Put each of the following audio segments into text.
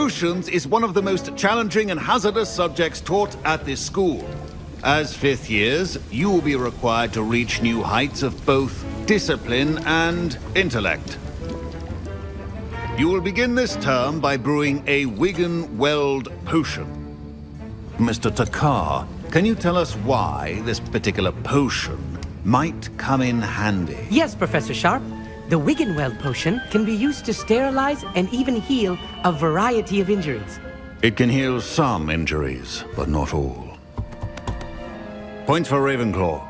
Potions is one of the most challenging and hazardous subjects taught at this school. As fifth years, you will be required to reach new heights of both discipline and intellect. You will begin this term by brewing a Wigan Weld potion. Mr. Takar, can you tell us why this particular potion might come in handy? Yes, Professor Sharp. The Wiggenweld potion can be used to sterilize and even heal a variety of injuries. It can heal some injuries, but not all. Points for Ravenclaw.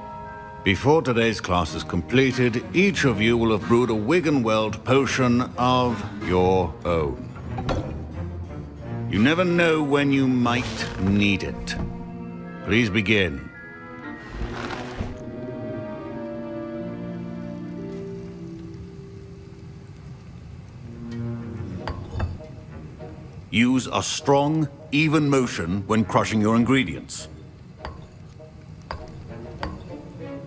Before today's class is completed, each of you will have brewed a Wiggenweld potion of your own. You never know when you might need it. Please begin. Use a strong, even motion when crushing your ingredients.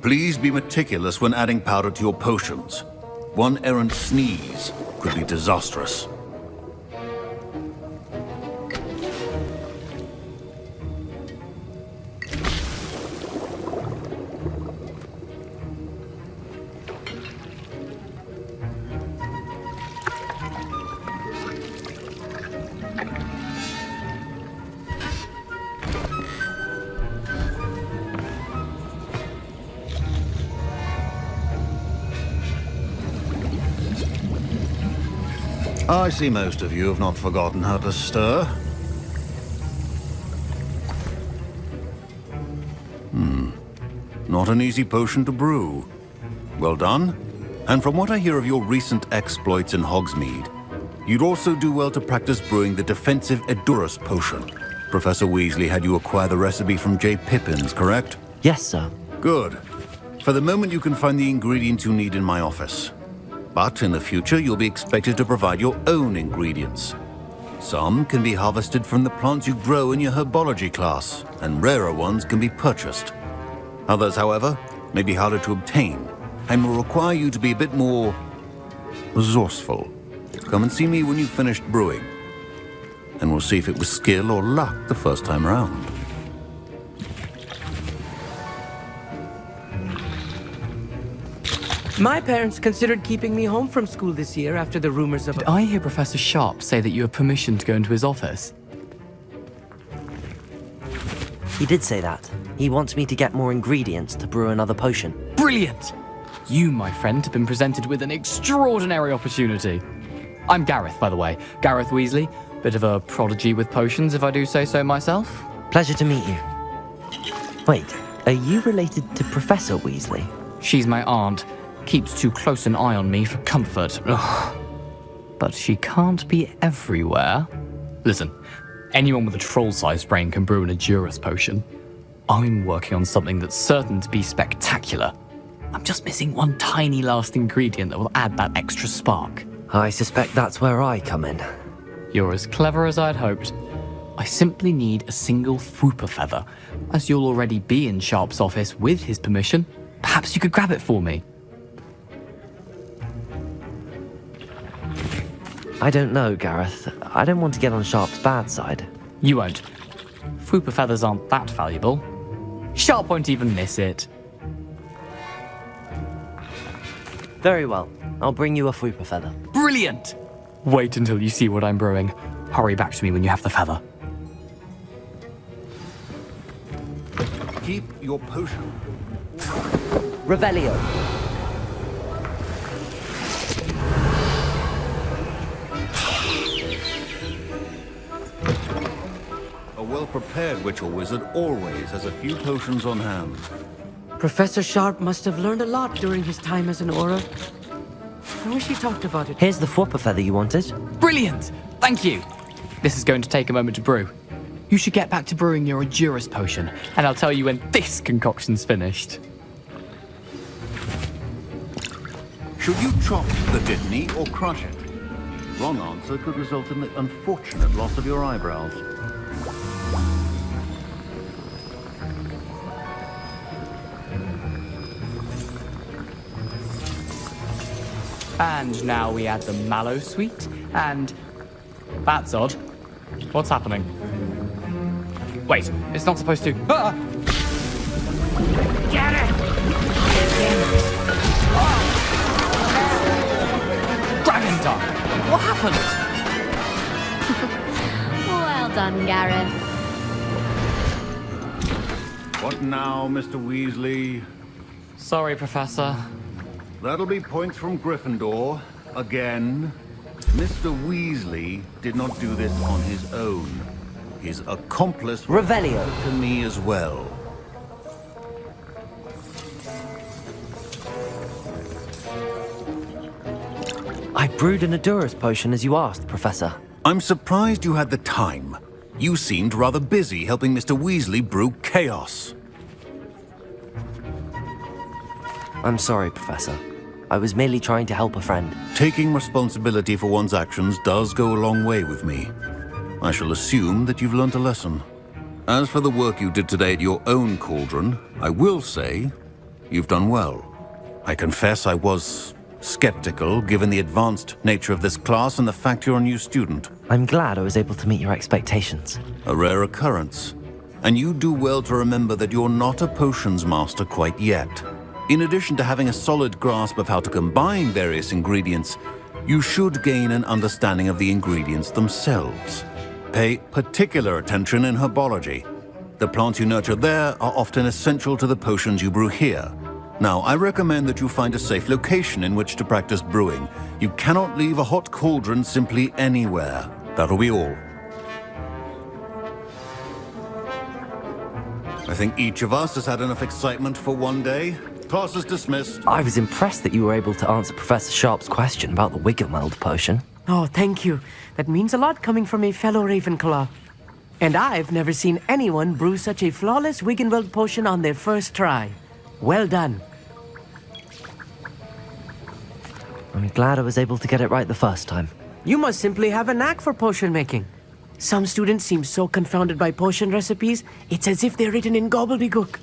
Please be meticulous when adding powder to your potions. One errant sneeze could be disastrous. I see most of you have not forgotten how to stir. Not an easy potion to brew. Well done. And from what I hear of your recent exploits in Hogsmeade, you'd also do well to practice brewing the defensive AORUS potion. Professor Weasley had you acquire the recipe from J. Pippins, correct? Yes, sir. Good. For the moment, you can find the ingredients you need in my office. But in the future, you'll be expected to provide your own ingredients. Some can be harvested from the plants you grow in your herbology class, and rarer ones can be purchased. Others, however, may be harder to obtain, and will require you to be a bit more resourceful. Come and see me when you've finished brewing, and we'll see if it was skill or luck the first time round. My parents considered keeping me home from school this year after the rumors of... Did I hear Professor Sharp say that you have permission to go into his office? He did say that. He wants me to get more ingredients to brew another potion. Brilliant! You, my friend, have been presented with an extraordinary opportunity. I'm Gareth, by the way. Gareth Weasley. Bit of a prodigy with potions, if I do say so myself. Pleasure to meet you. Wait, are you related to Professor Weasley? She's my aunt. Keeps too close an eye on me for comfort. Ugh. But she can't be everywhere. Listen, anyone with a troll-sized brain can brew an AORUS potion. I'm working on something that's certain to be spectacular. I'm just missing one tiny last ingredient that will add that extra spark. I suspect that's where I come in. You're as clever as I'd hoped. I simply need a single Fwooper feather. As you'll already be in Sharp's office with his permission, perhaps you could grab it for me. I don't know, Gareth. I don't want to get on Sharp's bad side. You won't. Fwooper feathers aren't that valuable. Sharp won't even miss it. Very well. I'll bring you a Fwooper feather. Brilliant! Wait until you see what I'm brewing. Hurry back to me when you have the feather. Keep your potion. Revelio. A well-prepared witch or wizard always has a few potions on hand. Professor Sharp must have learned a lot during his time as an Auror. I wish he talked about it. Here's the Fwooper feather you wanted. Brilliant! Thank you! This is going to take a moment to brew. You should get back to brewing your AORUS potion, and I'll tell you when this concoction's finished. Should you chop the Dittany or crush it? Wrong answer could result in the unfortunate loss of your eyebrows. And now we add the mallow sweet, and... that's odd. What's happening? Wait, it's not supposed to. Ah! Get it! Dragon Tongue! What happened? Well done, Gareth. What now, Mr. Weasley? Sorry, Professor. That'll be points from Gryffindor. Again. Mr. Weasley did not do this on his own. His accomplice Revelio. to me as well. I brewed an AORUS potion as you asked, Professor. I'm surprised you had the time. You seemed rather busy helping Mr. Weasley brew chaos. I'm sorry, Professor. I was merely trying to help a friend. Taking responsibility for one's actions does go a long way with me. I shall assume that you've learnt a lesson. As for the work you did today at your own cauldron, I will say you've done well. I confess I was skeptical, given the advanced nature of this class and the fact you're a new student. I'm glad I was able to meet your expectations. A rare occurrence. And you do well to remember that you're not a potions master quite yet. In addition to having a solid grasp of how to combine various ingredients, you should gain an understanding of the ingredients themselves. Pay particular attention in herbology. The plants you nurture there are often essential to the potions you brew here. Now, I recommend that you find a safe location in which to practice brewing. You cannot leave a hot cauldron simply anywhere. That'll be all. I think each of us has had enough excitement for one day. Class is dismissed. I was impressed that you were able to answer Professor Sharp's question about the Wiggenweld potion. Oh, thank you. That means a lot coming from a fellow Ravenclaw. And I've never seen anyone brew such a flawless Wiggenweld potion on their first try. Well done. I'm glad I was able to get it right the first time. You must simply have a knack for potion making. Some students seem so confounded by potion recipes, it's as if they're written in gobbledygook.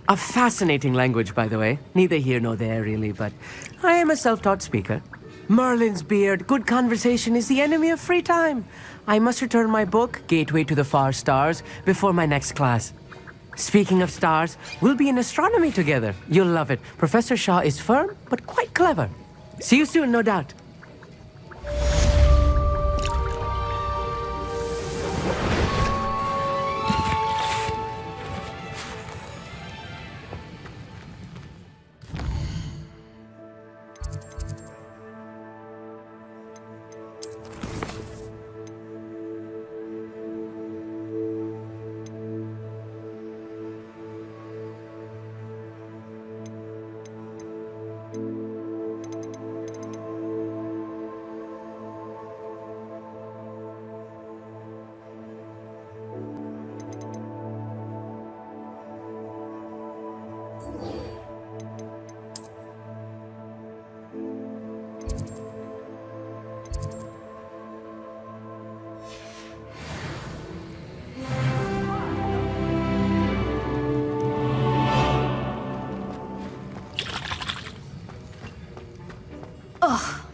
A fascinating language, by the way. Neither here nor there, really, but I am a self-taught speaker. Merlin's beard, good conversation is the enemy of free time. I must return my book, Gateway to the Far Stars, before my next class. Speaking of stars, we'll be in astronomy together. You'll love it. Professor Shaw is firm, but quite clever. See you soon, no doubt.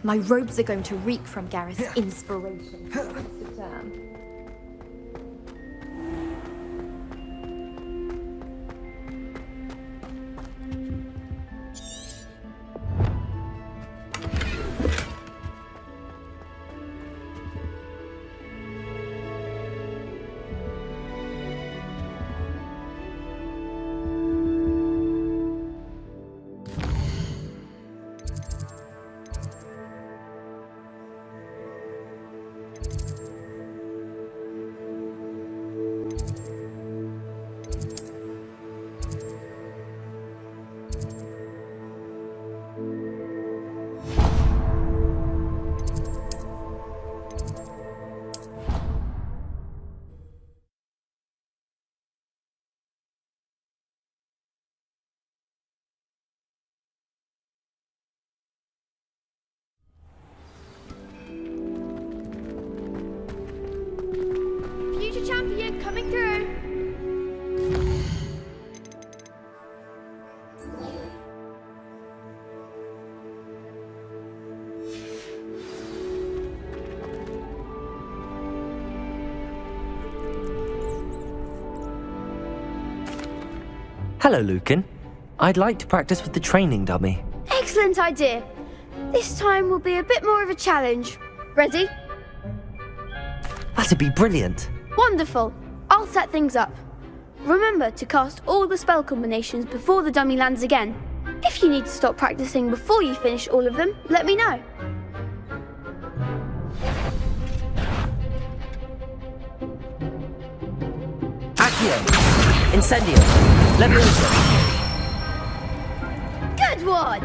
My robes are going to reek from Gareth's inspiration. It's the term. Hello, Lucan. I'd like to practice with the training dummy. Excellent idea. This time will be a bit more of a challenge. Ready? That'd be brilliant. Wonderful. I'll set things up. Remember to cast all the spell combinations before the dummy lands again. If you need to stop practicing before you finish all of them, let me know. Accio! Incendio! Leviosa! Good one!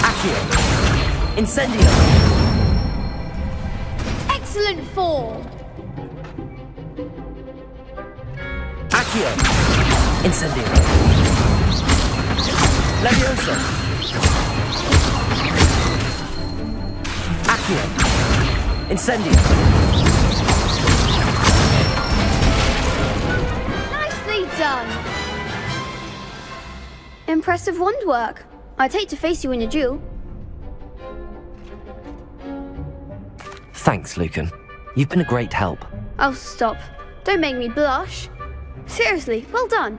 Accio! Incendio! Excellent fall! Accio! Incendio! Leviosa! Accio! Incendio! Nicely done! Impressive wand work. I'd hate to face you in a duel. Thanks, Lucan. You've been a great help. Oh, stop. Don't make me blush. Seriously, well done.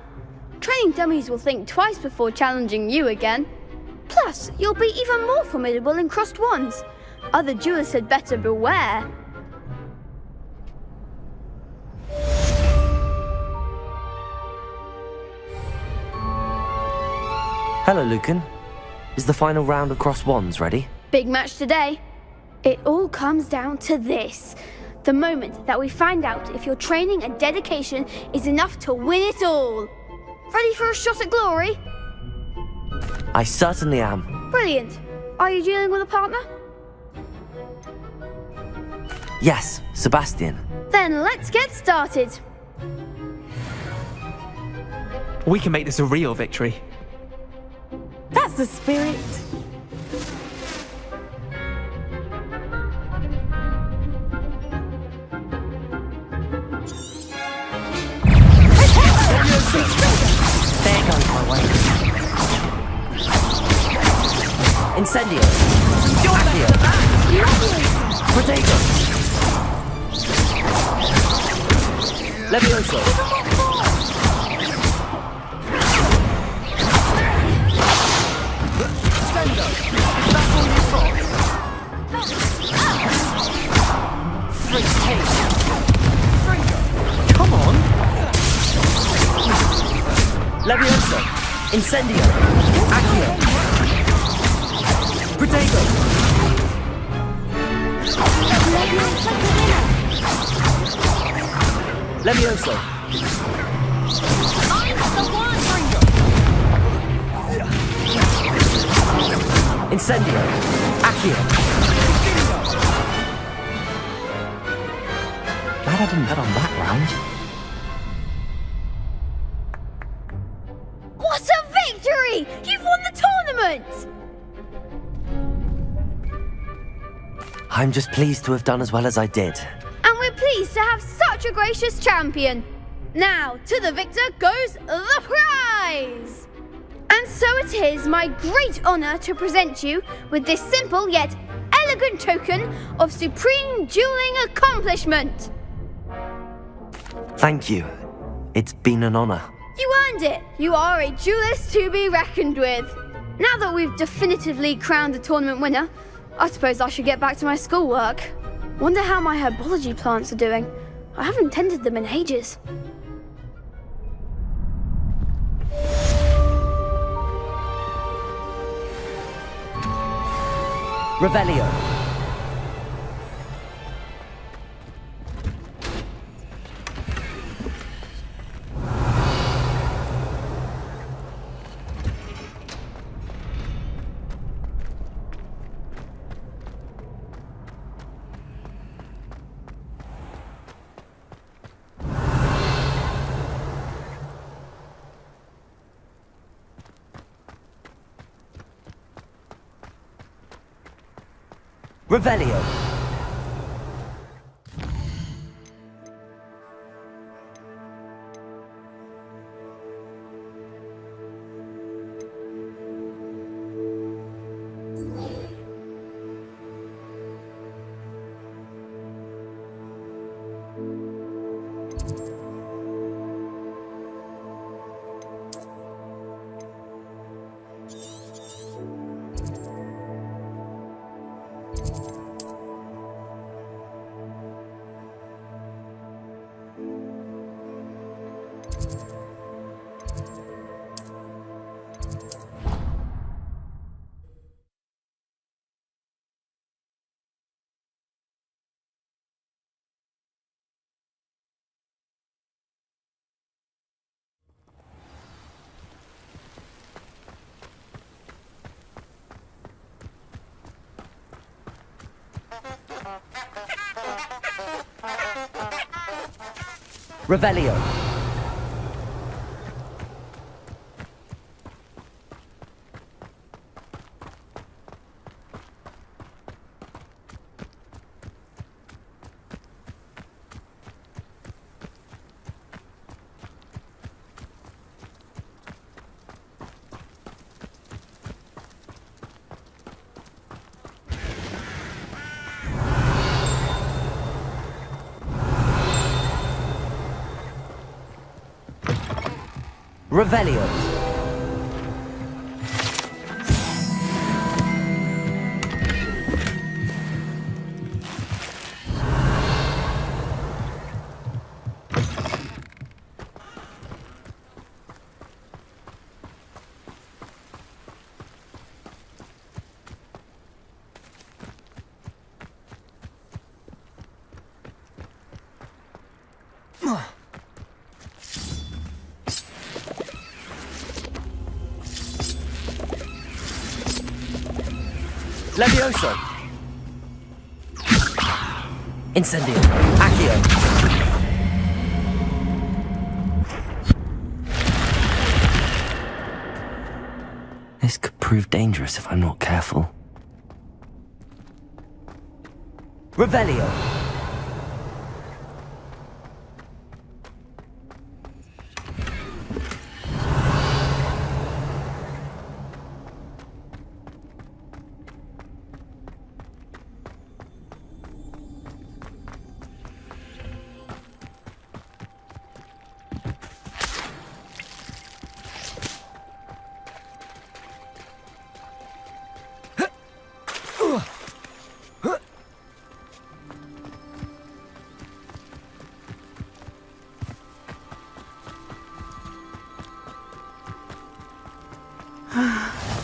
Training dummies will think twice before challenging you again. Plus, you'll be even more formidable in crossed wands. Other duelists had better beware. Hello, Lucan. Is the final round of cross wands ready? Big match today. It all comes down to this. The moment that we find out if your training and dedication is enough to win it all. Ready for a shot at glory? I certainly am. Brilliant. Are you dealing with a partner? Yes, Sebastian. Then let's get started. We can make this a real victory. That's the spirit. There goes my way. Incendio! Accio! Protego! Levioso! Sendo! Is that all you've got? Come on! Levioso! Incendio! Accio! Protego! Levioso! Incendio! Accio! Glad I didn't bet on that round. What a victory! You've won the tournament! I'm just pleased to have done as well as I did. And we're pleased to have such a gracious champion. Now, to the victor goes the prize! And so it is my great honor to present you with this simple yet elegant token of supreme dueling accomplishment. Thank you. It's been an honor. You earned it. You are a duelist to be reckoned with. Now that we've definitively crowned the tournament winner, I suppose I should get back to my schoolwork. Wonder how my herbology plants are doing. I haven't tended them in ages. Revelio. Revelio. Revelio. Revelio. Levioso. Incendio. Accio. This could prove dangerous if I'm not careful. Revelio.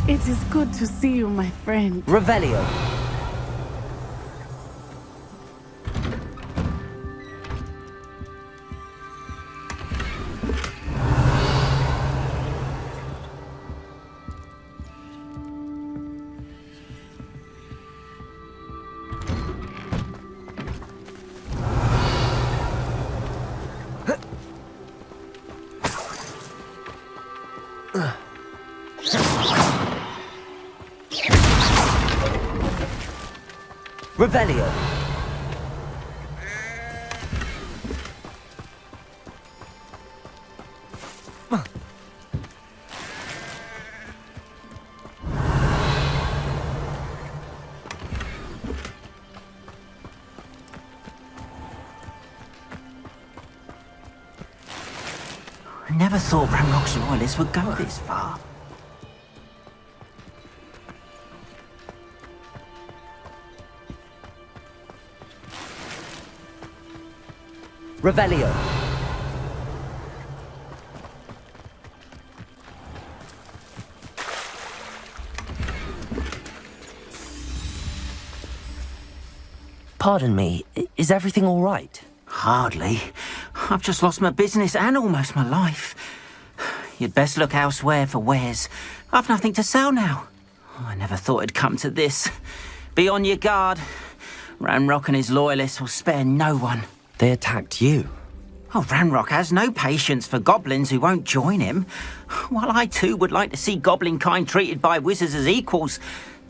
It is good to see you, my friend. Revelio. Revelio. I never thought Ranrock's loyalists would go this far. Revelio. Pardon me, is everything all right? Hardly. I've just lost my business and almost my life. You'd best look elsewhere for wares. I've nothing to sell now. I never thought it'd come to this. Be on your guard. Ranrock and his loyalists will spare no one. They attacked you. Oh, Ranrock has no patience for goblins who won't join him. While I too would like to see goblin kind treated by wizards as equals,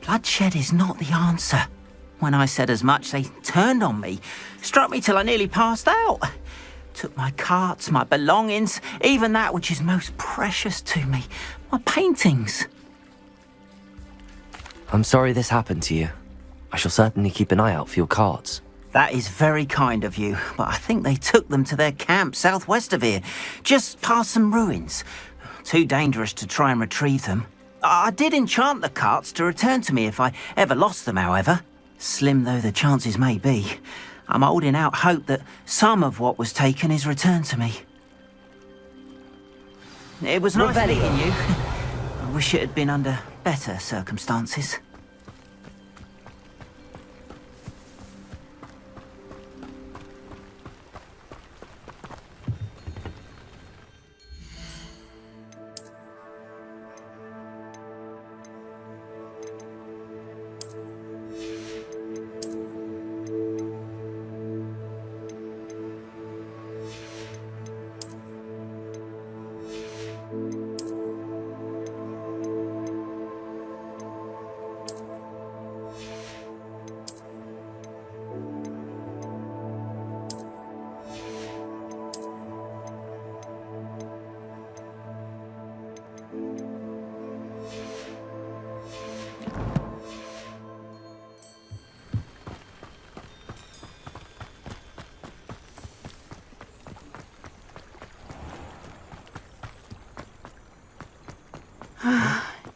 bloodshed is not the answer. When I said as much, they turned on me, struck me till I nearly passed out. Took my carts, my belongings, even that which is most precious to me, my paintings. I'm sorry this happened to you. I shall certainly keep an eye out for your cards. That is very kind of you, but I think they took them to their camp southwest of here, just past some ruins. Too dangerous to try and retrieve them. I did enchant the carts to return to me if I ever lost them, however. Slim though the chances may be, I'm holding out hope that some of what was taken is returned to me. It was nice meeting you. I wish it had been under better circumstances.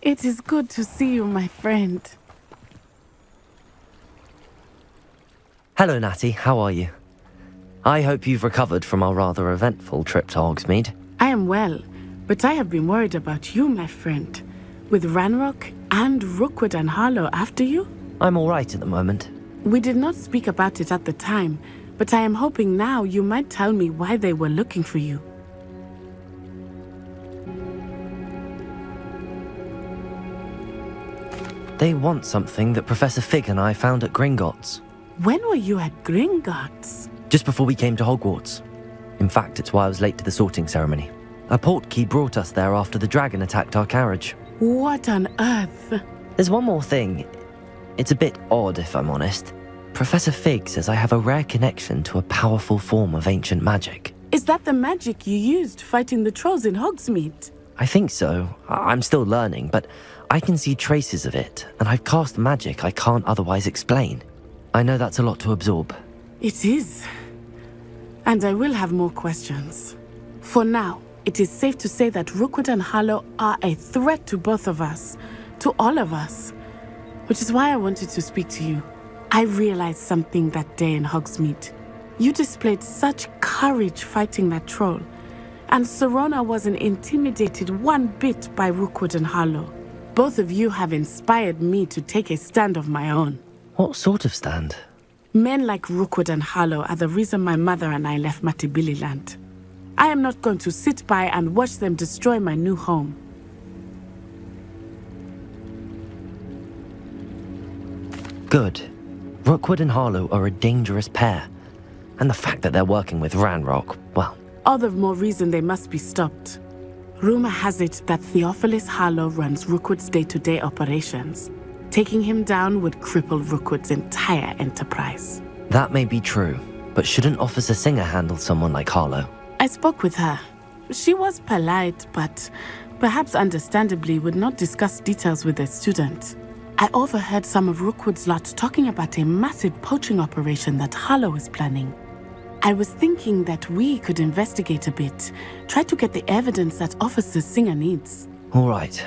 It is good to see you, my friend. Hello, Natty. How are you? I hope you've recovered from our rather eventful trip to Hogsmeade. I am well, but I have been worried about you, my friend. With Ranrock and Rookwood and Harlow after you? I'm all right at the moment. We did not speak about it at the time, but I am hoping now you might tell me why they were looking for you. They want something that Professor Fig and I found at Gringotts. When were you at Gringotts? Just before we came to Hogwarts. In fact, it's why I was late to the sorting ceremony. A portkey brought us there after the dragon attacked our carriage. What on earth? There's one more thing. It's a bit odd, if I'm honest. Professor Fig says I have a rare connection to a powerful form of ancient magic. Is that the magic you used fighting the trolls in Hogsmeade? I think so. I'm still learning, but I can see traces of it, and I've cast magic I can't otherwise explain. I know that's a lot to absorb. It is. And I will have more questions. For now, it is safe to say that Rookwood and Harlow are a threat to both of us, to all of us. Which is why I wanted to speak to you. I realized something that day in Hogsmeade. You displayed such courage fighting that troll, and Sirona wasn't intimidated one bit by Rookwood and Harlow. Both of you have inspired me to take a stand of my own. What sort of stand? Men like Rookwood and Harlow are the reason my mother and I left Matibili-land. I am not going to sit by and watch them destroy my new home. Good. Rookwood and Harlow are a dangerous pair. And the fact that they're working with Ranrock, well... All the more reason they must be stopped. Rumor has it that Theophilus Harlow runs Rookwood's day-to-day operations. Taking him down would cripple Rookwood's entire enterprise. That may be true, but shouldn't Officer Singer handle someone like Harlow? I spoke with her. She was polite, but perhaps understandably would not discuss details with a student. I overheard some of Rookwood's lot talking about a massive poaching operation that Harlow is planning. I was thinking that we could investigate a bit, try to get the evidence that Officer Singer needs. All right,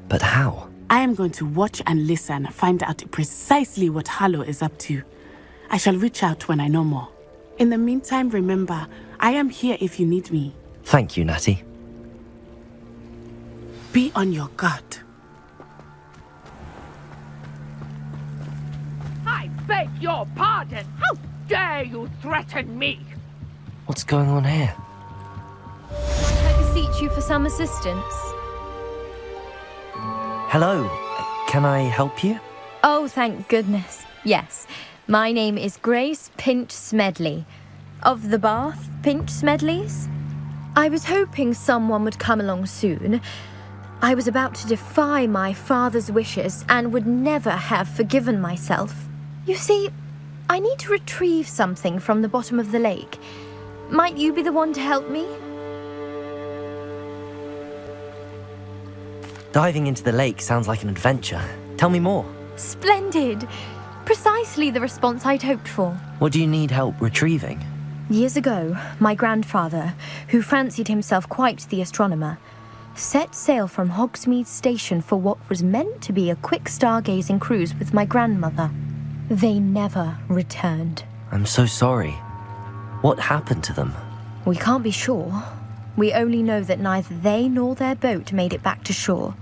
but how? I am going to watch and listen, find out precisely what Harlow is up to. I shall reach out when I know more. In the meantime, remember, I am here if you need me. Thank you, Natty. Be on your guard. I beg your pardon! How dare you threaten me? What's going on here? I beseech you for some assistance. Hello, can I help you? Oh, thank goodness. Yes, my name is Grace Pinch Smedley, of the Bath Pinch Smedleys. I was hoping someone would come along soon. I was about to defy my father's wishes and would never have forgiven myself. You see, I need to retrieve something from the bottom of the lake. Might you be the one to help me? Diving into the lake sounds like an adventure. Tell me more. Splendid! Precisely the response I'd hoped for. What do you need help retrieving? Years ago, my grandfather, who fancied himself quite the astronomer, set sail from Hogsmeade Station for what was meant to be a quick stargazing cruise with my grandmother. They never returned. I'm so sorry. What happened to them? We can't be sure. We only know that neither they nor their boat made it back to shore.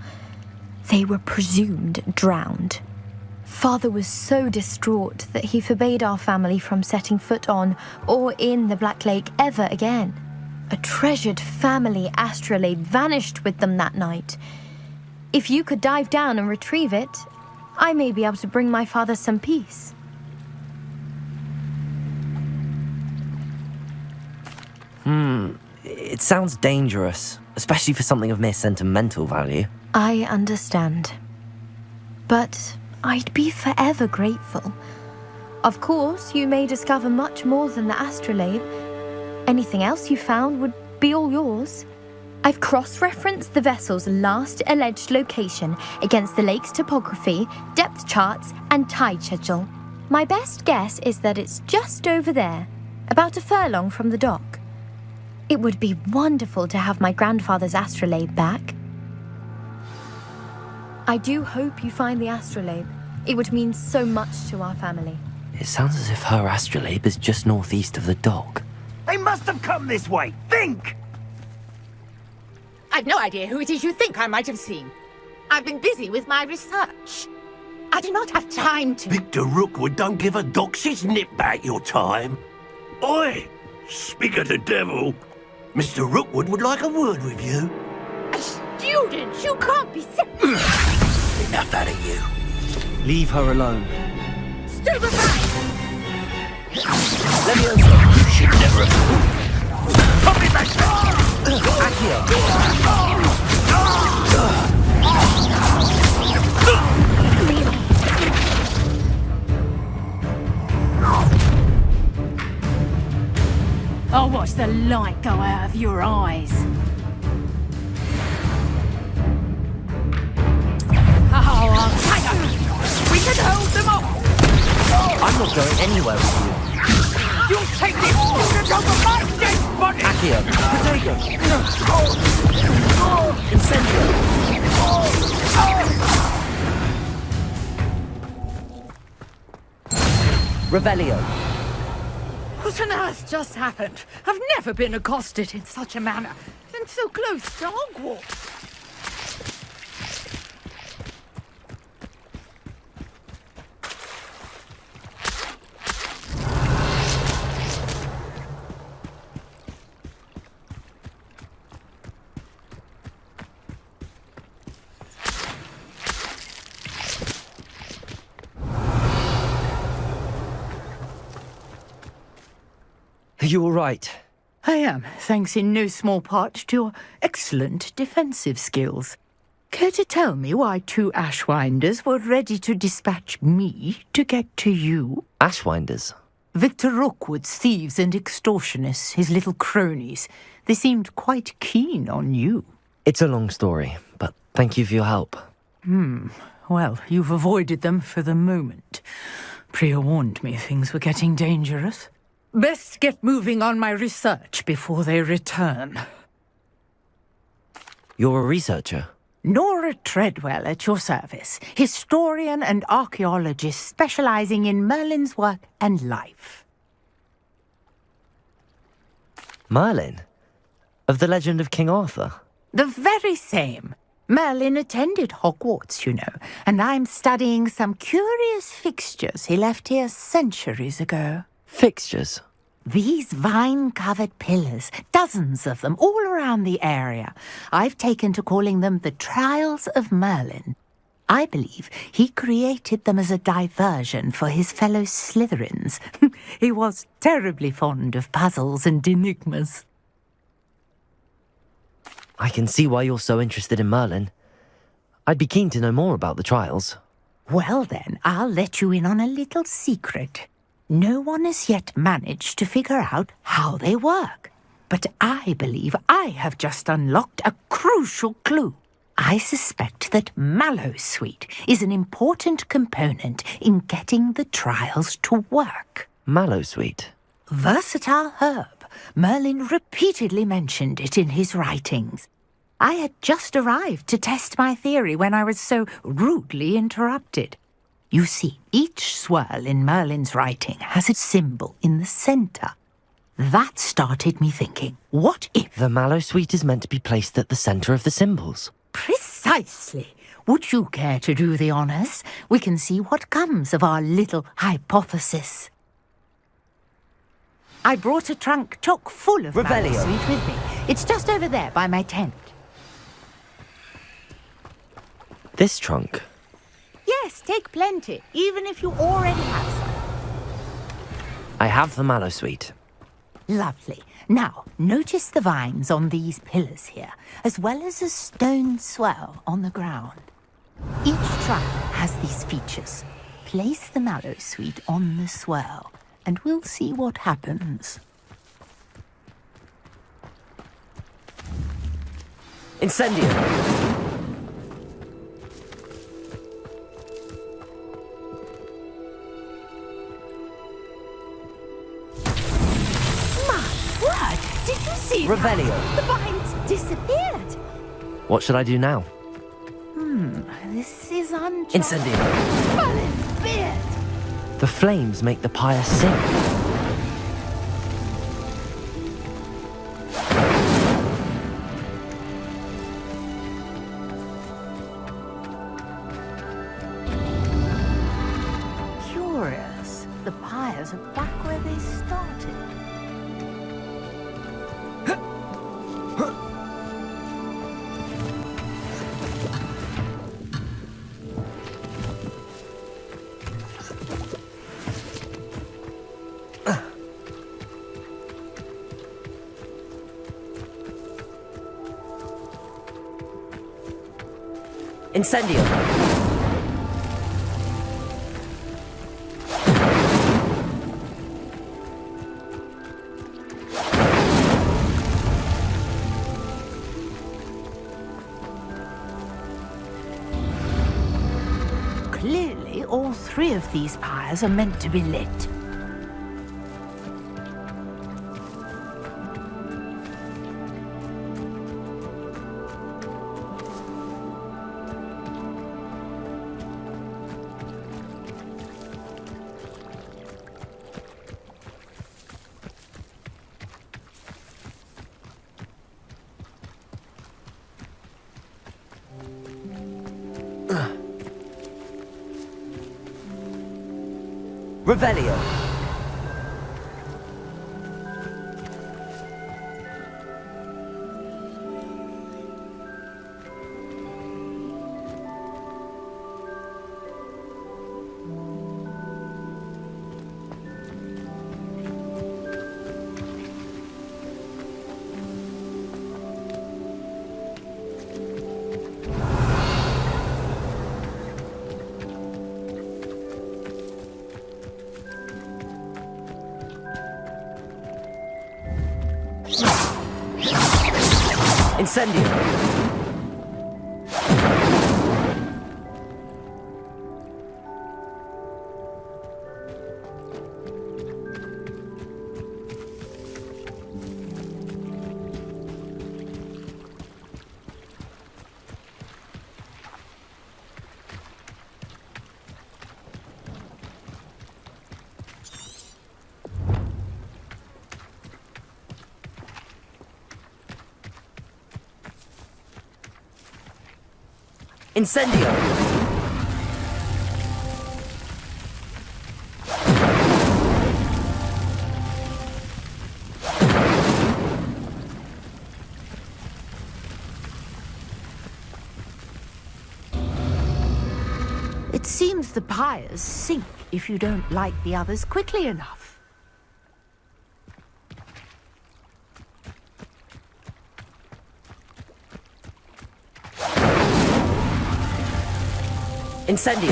They were presumed drowned. Father was so distraught that he forbade our family from setting foot on or in the Black Lake ever again. A treasured family astrolabe vanished with them that night. If you could dive down and retrieve it, I may be able to bring my father some peace. It sounds dangerous, especially for something of mere sentimental value. I understand. But I'd be forever grateful. Of course, you may discover much more than the astrolabe. Anything else you found would be all yours. I've cross-referenced the vessel's last alleged location against the lake's topography, depth charts, and tide schedule. My best guess is that it's just over there, about a furlong from the dock. It would be wonderful to have my grandfather's astrolabe back. I do hope you find the astrolabe. It would mean so much to our family. It sounds as if her astrolabe is just northeast of the dock. They must have come this way. Think! I've no idea who it is you think I might have seen. I've been busy with my research. I do not have time to... Victor Rookwood don't give a doxy's nip back your time. Oi! Speak of the devil. Mr. Rookwood would like a word with you. A student? You can't be sick. Enough out of you. Leave her alone. Stupefy! Let me answer. You should never have... Put me back! I'll watch the light go out of your eyes. Oh, I'll take them. We can hold them off. I'm not going anywhere with you. You'll take this student over my dead body. Accio, Protego. Incendio. Revelio. What on earth just happened? I've never been accosted in such a manner, and so close to Hogwarts. Are you all right? I am, thanks in no small part to your excellent defensive skills. Care to tell me why two Ashwinders were ready to dispatch me to get to you? Ashwinders? Victor Rookwood's thieves and extortionists, his little cronies. They seemed quite keen on you. It's a long story, but thank you for your help. Well, you've avoided them for the moment. Priya warned me things were getting dangerous. Best get moving on my research before they return. You're a researcher? Nora Treadwell at your service, historian and archaeologist specializing in Merlin's work and life. Merlin? Of the legend of King Arthur? The very same. Merlin attended Hogwarts, you know, and I'm studying some curious fixtures he left here centuries ago. Fixtures? These vine-covered pillars, dozens of them, all around the area. I've taken to calling them the Trials of Merlin. I believe he created them as a diversion for his fellow Slytherins. He was terribly fond of puzzles and enigmas. I can see why you're so interested in Merlin. I'd be keen to know more about the trials. Well then, I'll let you in on a little secret. No one has yet managed to figure out how they work. But I believe I have just unlocked a crucial clue. I suspect that Mallowsweet is an important component in getting the trials to work. Mallowsweet? Versatile herb. Merlin repeatedly mentioned it in his writings. I had just arrived to test my theory when I was so rudely interrupted. You see, each swirl in Merlin's writing has a symbol in the center. That started me thinking, what if... The Mallowsweet is meant to be placed at the center of the symbols. Precisely. Would you care to do the honors? We can see what comes of our little hypothesis. I brought a trunk chock full of Mallowsweet with me. It's just over there by my tent. This trunk? Yes, take plenty, even if you already have some. I have the Mallowsweet. Lovely. Now, notice the vines on these pillars here, as well as a stone swell on the ground. Each trunk has these features. Place the Mallowsweet on the swell, and we'll see what happens. Incendio! Did you see Revelio. that? The vines disappeared. What should I do now? This is unjust. Incendio. Balin's beard! The flames make the pyre sink. Curious. The pyres are back where they started. Incendio. Clearly, all three of these pyres are meant to be lit. Revelio. Incendio. Incendio! It seems the pyres sink if you don't light the others quickly enough. Incendio!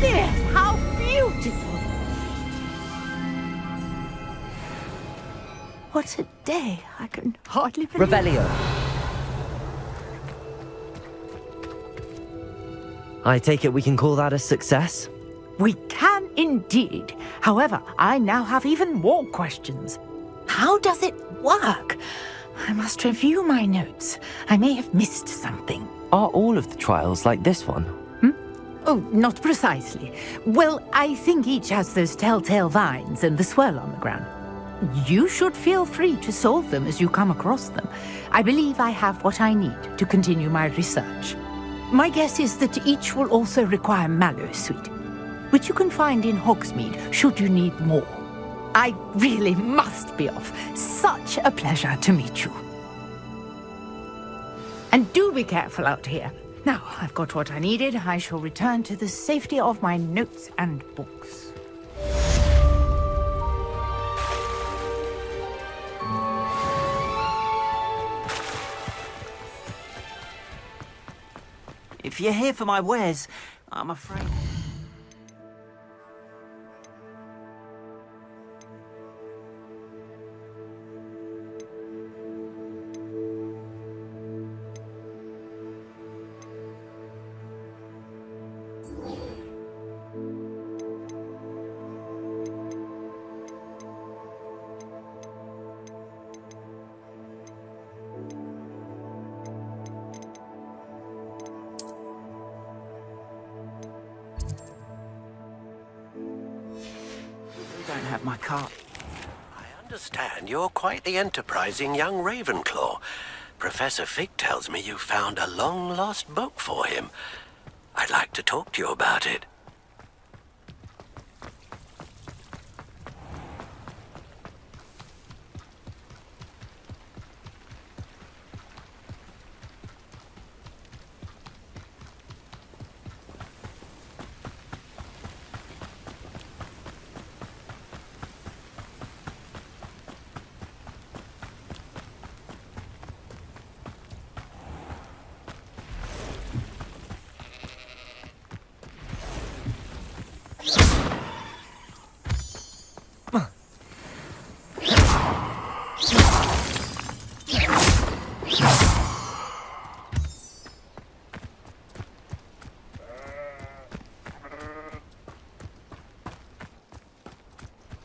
Yes, how beautiful! What a day! I can hardly believe Revelio. I take it we can call that a success? We can indeed. However, I now have even more questions. How does it work? I must review my notes. I may have missed something. Are all of the trials like this one? Oh, not precisely. Well, I think each has those telltale vines and the swirl on the ground. You should feel free to solve them as you come across them. I believe I have what I need to continue my research. My guess is that each will also require mallow sweet, which you can find in Hogsmeade should you need more. I really must be off. Such a pleasure to meet you. And do be careful out here. Now, I've got what I needed. I shall return to the safety of my notes and books. If you're here for my wares, I'm afraid... have my card. I understand you're quite the enterprising young Ravenclaw. Professor Fig tells me you found a long-lost book for him. I'd like to talk to you about it.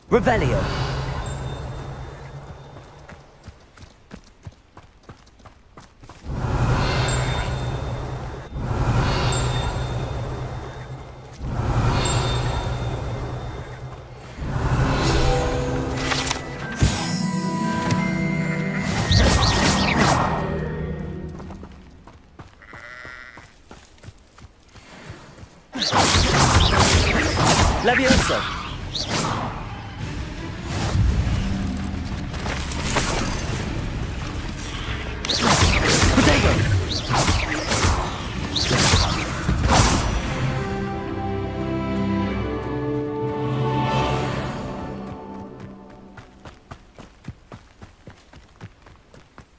Revelio. Leviosa.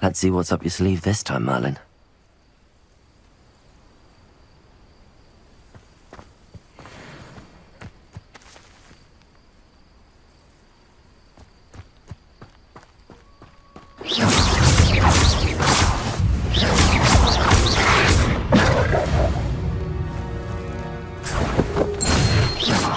Let's see what's up your sleeve this time, Merlin.